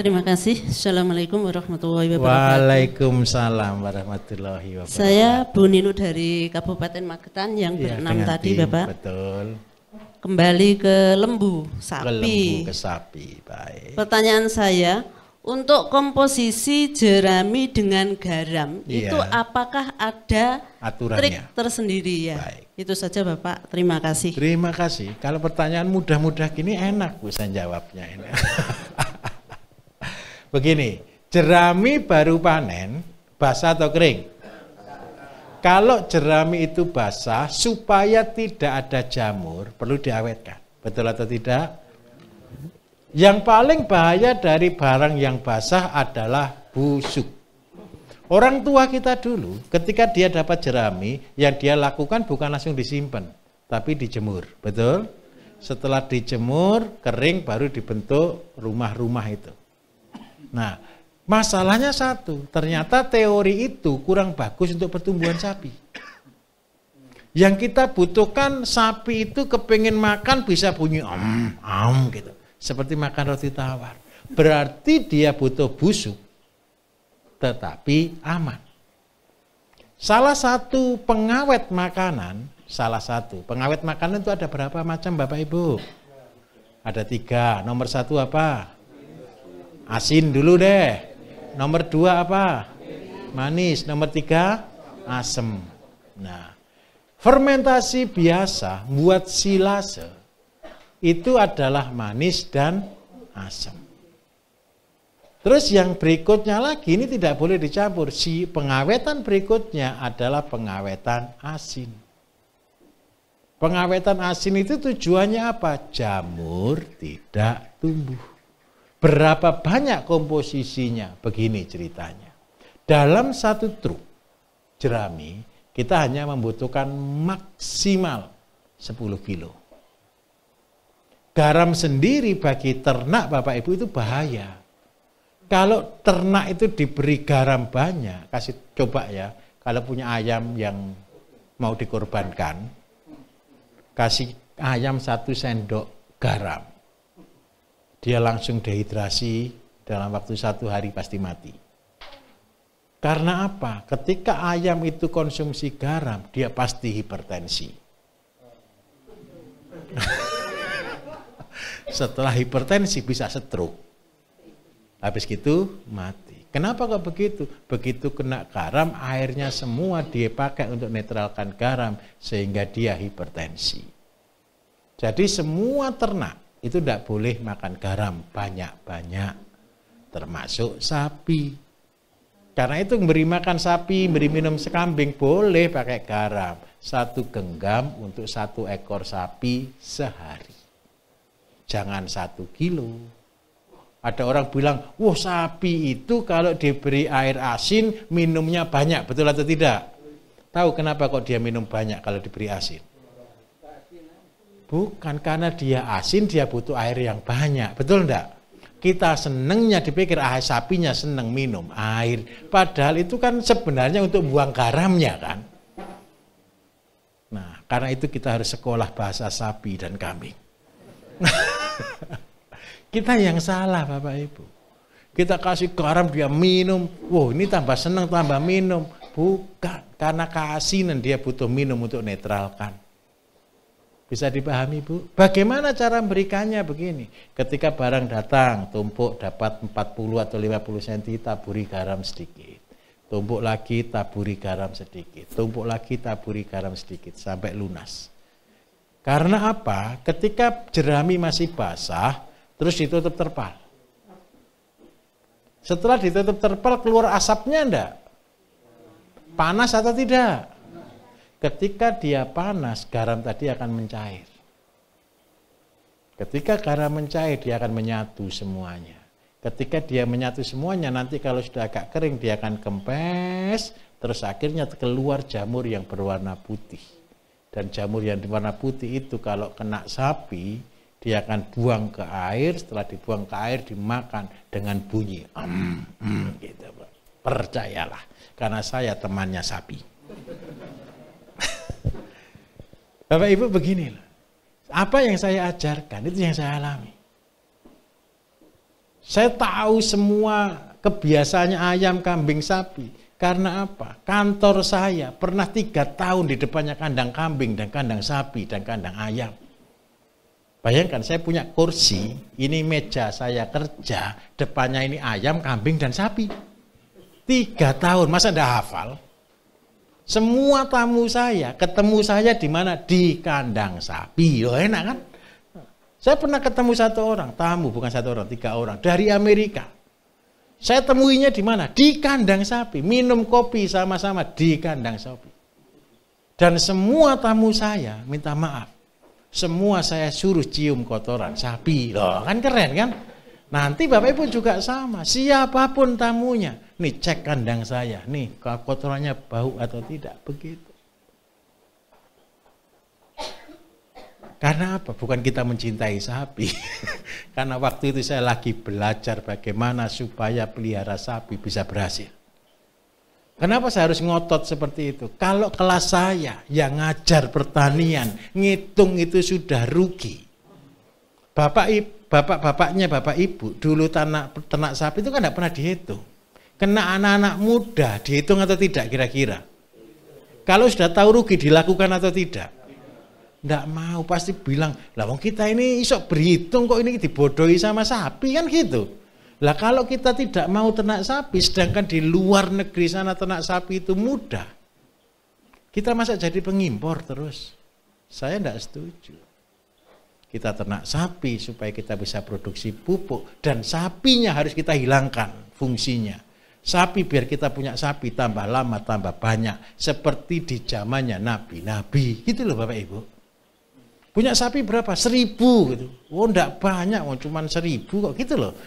Terima kasih. Assalamualaikum warahmatullahi wabarakatuh. Waalaikumsalam warahmatullahi wabarakatuh. Saya Bu Ninu dari Kabupaten Magetan yang Ya, berenam tadi, tim, Bapak. betul. Kembali ke lembu, sapi. Ke lembu, ke sapi, baik. Pertanyaan saya, untuk komposisi jerami dengan garam, Iya. itu apakah ada Aturannya. trik tersendiri ya? Baik. Itu saja Bapak, terima kasih. Terima kasih. Kalau pertanyaan mudah-mudah gini enak Bu saya jawabnya ini. Begini, jerami baru panen, basah atau kering? Kalau jerami itu basah, supaya tidak ada jamur, perlu diawetkan. Betul atau tidak? Yang paling bahaya dari barang yang basah adalah busuk. Orang tua kita dulu, ketika dia dapat jerami, yang dia lakukan bukan langsung disimpan, tapi dijemur. Betul? Setelah dijemur, kering, baru dibentuk rumah-rumah itu. Nah, masalahnya satu, ternyata teori itu kurang bagus untuk pertumbuhan sapi. Yang kita butuhkan, sapi itu kepingin makan bisa bunyi gitu. Seperti makan roti tawar. Berarti dia butuh busuk, tetapi aman. Salah satu pengawet makanan itu ada berapa macam Bapak Ibu? Ada 3. Nomor 1 apa? Asin dulu deh. Nomor 2 apa? Manis. Nomor 3 asem. Nah, fermentasi biasa buat silase itu adalah manis dan asam. Terus yang berikutnya lagi, ini tidak boleh dicampur. Si pengawetan berikutnya adalah pengawetan asin. Pengawetan asin itu tujuannya apa? Jamur tidak tumbuh. Berapa banyak komposisinya? Begini ceritanya. Dalam 1 truk jerami, kita hanya membutuhkan maksimal 10 kilo. Garam sendiri bagi ternak Bapak Ibu itu bahaya. Kalau ternak itu diberi garam banyak, kasih coba ya, kalau punya ayam yang mau dikorbankan, kasih ayam 1 sendok garam. Dia langsung dehidrasi, dalam waktu 1 hari pasti mati. Karena apa? Ketika ayam itu konsumsi garam, dia pasti hipertensi. Setelah hipertensi bisa stroke. Habis gitu mati. Kenapa kok begitu? Begitu kena garam, airnya semua dia pakai untuk netralkan garam sehingga dia hipertensi. Jadi semua ternak itu tidak boleh makan garam banyak-banyak, termasuk sapi. Karena itu memberi makan sapi, beri minum sekambing boleh pakai garam. 1 genggam untuk 1 ekor sapi sehari. Jangan 1 kilo. Ada orang bilang, wah sapi itu kalau diberi air asin minumnya banyak, betul atau tidak? Tahu kenapa kok dia minum banyak kalau diberi asin? Bukan karena dia asin, dia butuh air yang banyak, betul enggak? Kita senengnya dipikir, sapinya seneng minum air. Padahal itu kan sebenarnya untuk buang garamnya kan. Nah, karena itu kita harus sekolah bahasa sapi dan kambing. Kita yang salah Bapak Ibu. Kita kasih garam dia minum. Wow, ini tambah senang tambah minum. Bukan, karena keasinan dia butuh minum untuk netralkan. Bisa dipahami Bu? Bagaimana cara memberikannya begini? Ketika barang datang, tumpuk dapat 40 atau 50 cm, taburi garam sedikit. Tumpuk lagi, taburi garam sedikit. Tumpuk lagi, taburi garam sedikit. Sampai lunas. Karena apa? Ketika jerami masih basah, terus ditutup terpal. Setelah ditutup terpal, keluar asapnya enggak? Panas atau tidak? Ketika dia panas, garam tadi akan mencair. Ketika garam mencair, dia akan menyatu semuanya. Ketika dia menyatu semuanya, nanti kalau sudah agak kering, dia akan kempes, terus akhirnya keluar jamur yang berwarna putih. Dan jamur yang berwarna putih itu kalau kena sapi, dia akan buang ke air, setelah dibuang ke air, dimakan dengan bunyi. Gitu, percayalah, karena saya temannya sapi. Bapak Ibu beginilah, apa yang saya ajarkan itu yang saya alami. Saya tahu semua kebiasaannya ayam, kambing, sapi. Karena apa? Kantor saya pernah 3 tahun di depannya kandang kambing dan kandang sapi dan kandang ayam. Bayangkan saya punya kursi, ini meja saya kerja, depannya ini ayam, kambing, dan sapi. 3 tahun, masa enggak hafal? Semua tamu saya, ketemu saya di mana? Di kandang sapi. Loh, enak kan? Saya pernah ketemu 1 orang, tamu bukan 1 orang, 3 orang, dari Amerika. Saya temuinya di mana? Di kandang sapi, minum kopi sama-sama di kandang sapi. Dan semua tamu saya, minta maaf, semua saya suruh cium kotoran sapi. Loh, kan keren kan? Nanti Bapak Ibu juga sama, siapapun tamunya, nih cek kandang saya, nih kotorannya bau atau tidak, begitu. Karena apa? Bukan kita mencintai sapi. Karena waktu itu saya lagi belajar bagaimana supaya pelihara sapi bisa berhasil. Kenapa saya harus ngotot seperti itu? Kalau kelas saya yang ngajar pertanian, ngitung itu sudah rugi. Bapak-bapaknya Bapak Ibu, dulu ternak sapi itu kan tidak pernah dihitung. Kena anak-anak muda, dihitung atau tidak kira-kira? Kalau sudah tahu rugi, dilakukan atau tidak? Nggak mau, pasti bilang, lah wong kita ini isok berhitung kok ini dibodohi sama sapi kan gitu. Lah kalau kita tidak mau ternak sapi, sedangkan di luar negeri sana ternak sapi itu mudah, kita masa jadi pengimpor terus? Saya enggak setuju. Kita ternak sapi supaya kita bisa produksi pupuk, dan sapinya harus kita hilangkan fungsinya. Sapi biar kita punya sapi tambah lama tambah banyak, seperti di zamannya nabi-nabi, gitu loh Bapak Ibu. Punya sapi berapa? 1000 gitu. Oh enggak banyak, cuma 1000 kok gitu loh.